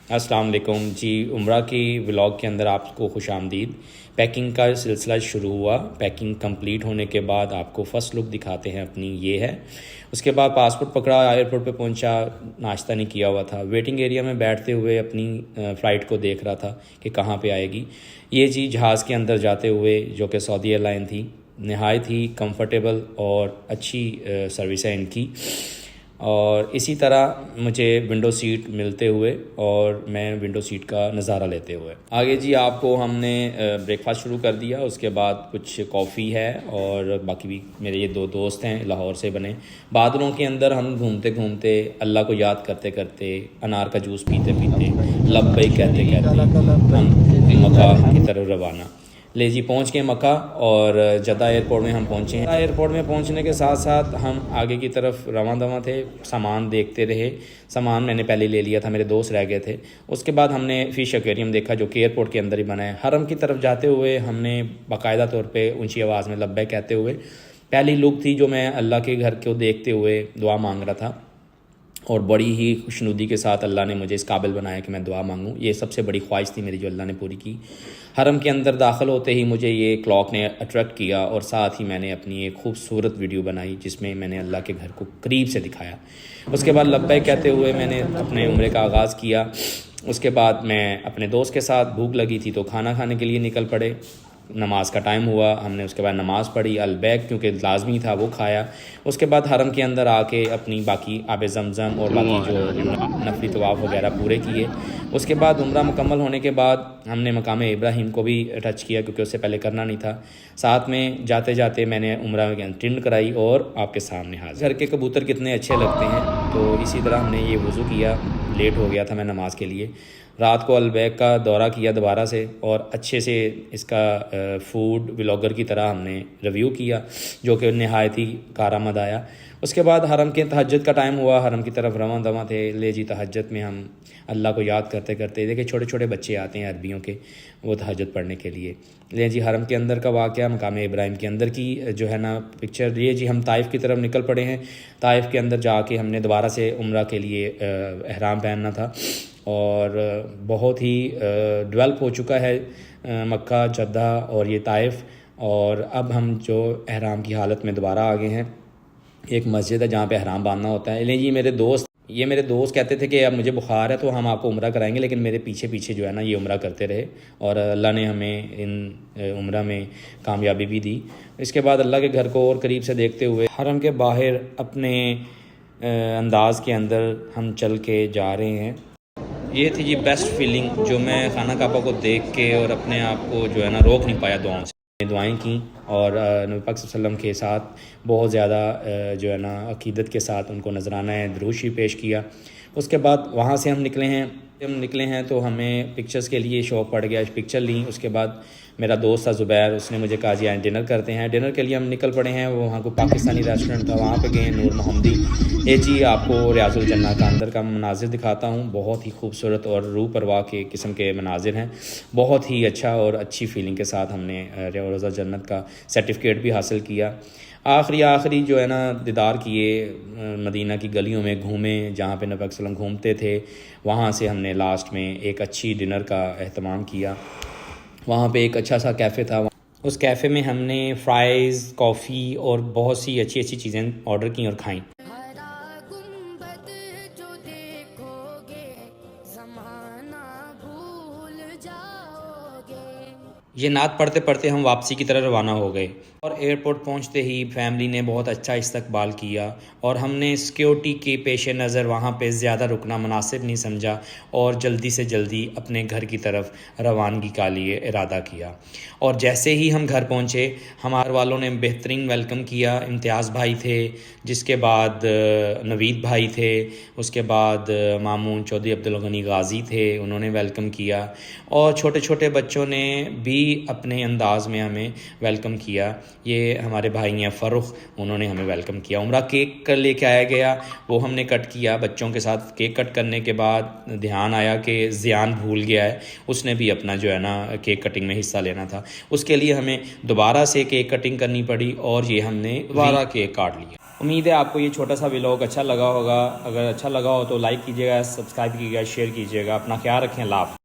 अस्सलाम वालेकुम जी। उम्रा की व्लॉग के अंदर आपको खुश आमदीद। पैकिंग का सिलसिला शुरू हुआ। पैकिंग कंप्लीट होने के बाद आपको फ़र्स्ट लुक दिखाते हैं अपनी, ये है। उसके बाद पासपोर्ट पकड़ा, एयरपोर्ट पे पहुंचा, नाश्ता नहीं किया हुआ था। वेटिंग एरिया में बैठते हुए अपनी फ़्लाइट को देख रहा था कि कहाँ पे आएगी। ये जी जहाज़ के अंदर जाते हुए, जो कि सऊदी एयरलाइन थी, नहायत ही कंफर्टेबल और अच्छी सर्विस है इनकी। और इसी तरह मुझे विंडो सीट मिलते हुए और मैं विंडो सीट का नज़ारा लेते हुए आगे जी आपको हमने ब्रेकफास्ट शुरू कर दिया। उसके बाद कुछ कॉफ़ी है और बाकी भी मेरे ये दो दोस्त हैं लाहौर से बने। बादलों के अंदर हम घूमते घूमते अल्लाह को याद करते करते अनार का जूस पीते पीते लब्बैक कहते कहते हम मक्का की तरफ रवाना। ले जी पहुँच गए मक्का और जद्दा एयरपोर्ट में हम पहुँचे हैं। एयरपोर्ट में पहुँचने के साथ साथ हम आगे की तरफ रवां दवां थे, सामान देखते रहे। सामान मैंने पहले ले लिया था, मेरे दोस्त रह गए थे। उसके बाद हमने फ़िश एक्वेरियम देखा जो कि एयरपोर्ट के अंदर ही बना है। हरम की तरफ जाते हुए हमने बाकायदा तौर पे ऊंची आवाज़ में लब्बैक कहते हुए, पहली लुक थी जो मैं अल्लाह के घर को देखते हुए दुआ मांग रहा था और बड़ी ही खुशनुदी के साथ अल्लाह ने मुझे इस काबिल बनाया कि मैं दुआ मांगूं। ये सबसे बड़ी ख्वाहिश थी मेरी जो अल्लाह ने पूरी की। हरम के अंदर दाखिल होते ही मुझे ये क्लॉक ने अट्रैक्ट किया और साथ ही मैंने अपनी एक खूबसूरत वीडियो बनाई जिसमें मैंने अल्लाह के घर को करीब से दिखाया। उसके बाद लब्बैक कहते हुए मैंने अपने उम्रे का आगाज़ किया। उसके बाद मैं अपने दोस्त के साथ, भूख लगी थी तो खाना खाने के लिए निकल पड़े। नमाज का टाइम हुआ, हमने उसके बाद नमाज़ पढ़ी, अलबैक क्योंकि लाजमी था वो खाया। उसके बाद हरम के अंदर आके अपनी बाकी आब ज़मज़म और बाकी जो नफली तवाफ़ वगैरह पूरे किए। उसके बाद उम्रा मुकम्मल होने के बाद हमने मकाम इब्राहिम को भी टच किया क्योंकि उससे पहले करना नहीं था। साथ में जाते जाते मैंने उम्रा में अटेंड कराई और आपके सामने हाज़िर। घर के कबूतर कितने अच्छे लगते हैं, तो इसी तरह हमने ये वज़ू किया। लेट हो गया था मैं नमाज के लिए। रात को अलबैक का दौरा किया दोबारा से और अच्छे से इसका फ़ूड व्लॉगर की तरह हमने रिव्यू किया जो कि नहायत ही कारआमद आया। उसके बाद हरम के तहज्जुद का टाइम हुआ, हरम की तरफ रवां दवां थे। ले जी तहज्जुद में हम अल्लाह को याद करते करते, देखिए छोटे छोटे बच्चे आते हैं अरबियों के, वो तहज्जुद पढ़ने के लिए। ले जी हरम के अंदर का वाक़या, मकाम इब्राहिम के अंदर की जो है ना पिक्चर। ये जी हम ताइफ़ की तरफ निकल पड़े हैं। ताइफ़ के अंदर जाके हमने दोबारा से उम्रा के लिए एहराम पहनना था और बहुत ही डेवलप हो चुका है मक्का, जद्दा और ये ताइफ़। और अब हम जो एहराम की हालत में दोबारा आ गए हैं। एक मस्जिद है जहाँ पे एहराम बांधना होता है। लेकिन ये मेरे दोस्त कहते थे कि अब मुझे बुखार है तो हम आपको उम्रा कराएंगे, लेकिन मेरे पीछे पीछे जो है ना ये उम्रा करते रहे और अल्लाह ने हमें इन उम्रा में कामयाबी भी दी। इसके बाद अल्लाह के घर को और करीब से देखते हुए हरम के बाहर अपने अंदाज़ के अंदर हम चल के जा रहे हैं। ये थी जी बेस्ट फीलिंग जो मैं खाना काबा को देख के और अपने आप को जो है ना रोक नहीं पाया दुआओं से। दुआएं की और नबी पाक सल्लल्लाहु अलैहि वसल्लम के साथ बहुत ज़्यादा जो है ना अकीदत के साथ उनको नजराना दुरूशी पेश किया। उसके बाद वहाँ से हम निकले हैं तो हमें पिक्चर्स के लिए शौक़ पड़ गया, पिक्चर ली। उसके बाद मेरा दोस्त था ज़ुबैर, उसने मुझे कहा जी डिनर करते हैं। डिनर के लिए हम निकल पड़े हैं। वहाँ को पाकिस्तानी रेस्टोरेंट था, वहाँ पे गए, नूर मोहम्मदी। ये जी आपको रियाजुल जन्ना का अंदर का मनाजिर दिखाता हूँ। बहुत ही खूबसूरत और रूह परवाह के किस्म के मनाजिर हैं। बहुत ही अच्छा और अच्छी फीलिंग के साथ हमने रियाजुल जन्नत का सर्टिफिकेट भी हासिल किया। आखिरी जो है ना दीदार किए, मदीना की गलियों में घूमे जहाँ पे नबी सल्लम घूमते थे। वहाँ से हमने लास्ट में एक अच्छी डिनर का एहतमाम किया। वहाँ पे एक अच्छा सा कैफ़े था, उस कैफ़े में हमने फ़्राइज़, कॉफ़ी और बहुत सी अच्छी अच्छी चीज़ें ऑर्डर की और खाईं। ये नात पढ़ते पढ़ते हम वापसी की तरफ रवाना हो गए और एयरपोर्ट पहुंचते ही फैमिली ने बहुत अच्छा इस्तकबाल किया और हमने सिक्योरिटी के पेश नज़र वहाँ पे ज़्यादा रुकना मुनासिब नहीं समझा और जल्दी से जल्दी अपने घर की तरफ रवानगी का लिए इरादा किया। और जैसे ही हम घर पहुँचे हमारे वालों ने बेहतरीन वेलकम किया। इम्तियाज़ भाई थे, जिसके बाद नवीद भाई थे, उसके बाद मामून चौधरी अब्दुल गनी गाज़ी थे, उन्होंने वेलकम किया। और छोटे छोटे बच्चों ने भी अपने अंदाज़ में हमें वेलकम किया। ये हमारे भाई हैं फ़रुख, उन्होंने हमें वेलकम किया। उम्रा केक लेके आया गया, वो हमने कट किया बच्चों के साथ। केक कट करने के बाद ध्यान आया कि ज़ियान भूल गया है, उसने भी अपना जो है ना केक कटिंग में हिस्सा लेना था। उसके लिए हमें दोबारा से केक कटिंग करनी पड़ी और ये हमने दोबारा केक काट लिया। उम्मीद है आपको ये छोटा सा व्लॉग अच्छा लगा होगा। अगर अच्छा लगा हो तो लाइक कीजिएगा, सब्सक्राइब कीजिएगा, शेयर कीजिएगा। अपना ख्याल रखें। अल्लाह हाफ़िज़।